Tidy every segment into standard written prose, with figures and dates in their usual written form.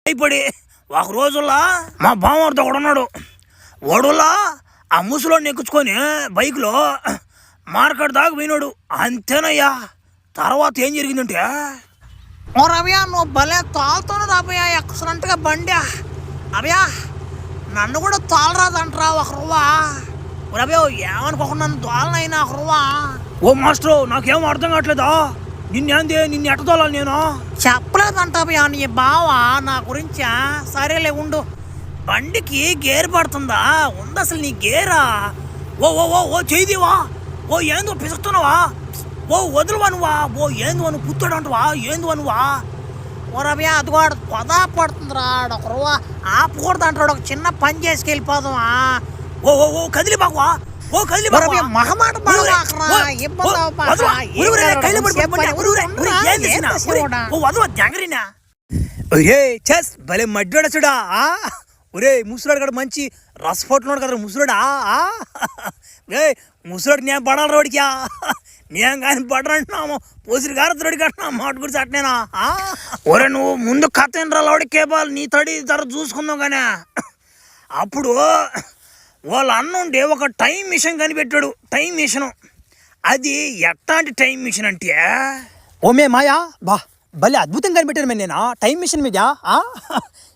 అయిపడి ఒక రోజుల్లో మా బామ్మర్ది ఒకడున్నాడు. ఓడులా ఆ ముసలోడిని ఎక్కించుకొని బైక్లో మార్కెట్ దాకా పోయినాడు. అంతేనయ్యా. తర్వాత ఏం జరిగిందంటే, ఓ రవ్యా నువ్వు భలే తోలుతాను రాబోయా ఎక్సలెంట్గా బండి. అవ్యా నన్ను కూడా తోలరాదంటరా ఒక రువ్వా. రవ్యా ఏమనుకోకుండా నన్ను తోలనైనా ఒక రువ్వా. ఓ మాస్టరు నాకేం అర్థం కావట్లేదా, నిన్ను ఎట్ట తోలాలి నేను? చెప్పలేదంటావ్యా నీ బావా నా గురించా. సరేలే ఉండు. బండికి గేర్ పడుతుందా? ఉంది అసలు నీ గేరా? ఓ ఓ ఓ ఓ చేయిదివా. ఓ ఏందో పిసుకుతున్నావా? ఓ వదులువా నువ్వా? ఓ ఏందు అను పుత్తుడు అంటువా? ఏందు అనువా? ఓ రవ్యా అదిగో పొదా పడుతుందిరా ఒక రువ్వా. ఆపకూడదు అంటాడు. ఒక చిన్న పని చేసుకు వెళ్ళిపోదామా? ఓ ఓ ఓ కదిలి బాగువా. ఓ కదిలి బాగువా. మహమాట ఒరే చెస్ భలే మడ్డాడు చూడా. ఒరే ముసలాడు కూడా మంచి రసపోతున్నాడు కదా ముసలాడా. ఏ ముసలాడు నేను పడాలి రోడికి. నేను కానీ పడరంటున్నాము పోసిరి గారతోడికి అంటున్నా మాట గురించి అట్నేనా? ఒరే నువ్వు ముందు కథ ఏంట్రా లోడి కేబాల్ నీ తడి తర్వాత చూసుకుందాం కానీ. అప్పుడు వాళ్ళ అన్నుండే ఒక టైం మిషన్ కనిపెట్టాడు. టైం మిషన్ అది ఎట్లాంటి టైం మిషన్ అంటే, ఓమే మాయా బా భలే అద్భుతంగా కనిపెట్టాను మేము. నేను టైం మిషన్ మీద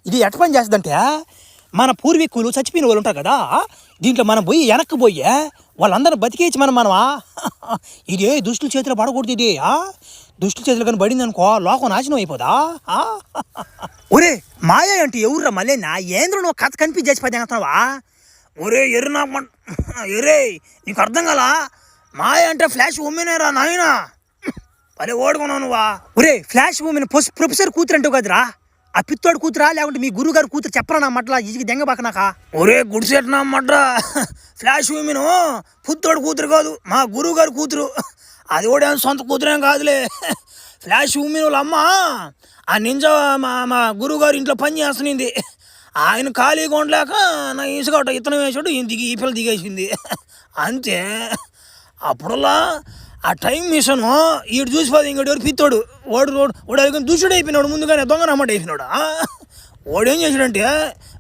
ఇది ఎట్ట పని చేస్తుందంటే, మన పూర్వీకులు చచ్చిపోయిన వాళ్ళు ఉంటారు కదా, దీంట్లో మనం పోయి వెనక్కి పోయి వాళ్ళందరూ బతికేయచ్చు మనమా. ఇది దుష్టుల చేతిలో పడకూడదు. ఇది దుష్టుల చేతిలో కానీ పడింది అనుకో లోకం నాశనం అయిపోదా. ఒరే మాయా అంటే ఎవర్రా మళ్ళీ నా ఏంద్ర నువ్వు కథ కనిపించి చచ్చిపోతావా? ఒరే ఎర్ర నాకు ఎరే నీకు అర్థం కదా. మాయ అంటే ఫ్లాష్ ఉమ్మినేరా నాయన. పదే ఓడుకున్నావు నువ్వా. ఒరే ఫ్లాష్ ఉమెన్ ప్రొఫెసర్ కూతురు అంటావు కదరా, ఆ పిత్తోడు కూతురా లేకుంటే మీ గురువు గారు కూతురు చెప్పరా నా మట్ల ఇది దెంగబాకనాక. ఒరే గుడిసెట్నా మడ్రా. ఫ్లాష్ ఉమెన్ పుత్తోడు కూతురు కాదు, మా గురువు గారు కూతురు. అది కూడా సొంత కూతురేం కాదులే. ఫ్లాష్ ఉమెన్ వాళ్ళ అమ్మ ఆ నింజా మా గురువు గారు ఇంట్లో పని చేస్తుంది. ఆయన ఖాళీగా ఉండలేక నా ఇసుక ఇతనం వేసాడు, ఈ పిల్ల దిగేసింది అంతే. అప్పుడల్లా ఆ టైం మిషన్ ఈడు చూసిపోదు ఇంకోటి ఎవరు పిత్తోడు వాడు అది దూషుడు అయిపోయినాడు. ముందుగానే దొంగ నమ్మట అయిపోయినాడు. వాడు ఏం చేసాడంటే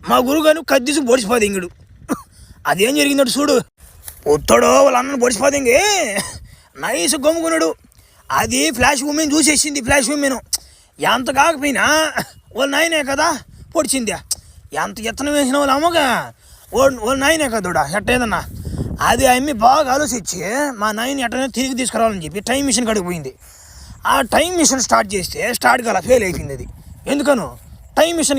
మా గురువు గారిని కత్తిసి పొడిచిపోదు ఇంకడు. అదేం జరిగిందడు చూడు. పుత్తోడు వాళ్ళ అన్నను పొడిచిపోదు ఇంకే నైస్ గమ్ముకున్నాడు. అది ఫ్లాష్ ఉమెన్ చూసేసింది. ఫ్లాష్ ఉమెన్ ఎంత కాకపోయినా వాళ్ళ నాయనే కదా పొడిచింది. ఎంత ఎత్తనం వేసిన వాళ్ళు అమ్మగా వాళ్ళ నాయనే కదోడా ఎట్టేదన్నా. అది అమ్మి బాగా ఆలోచించి మా నాయన ఎట్టనే తిరిగి తీసుకురావాలని చెప్పి టైం మిషన్ కాడికి పోయింది. ఆ టైం మిషన్ స్టార్ట్ చేస్తే స్టార్ట్ కాల ఫెయిల్ అయిపోయింది. అది ఎందుకను టైం మిషన్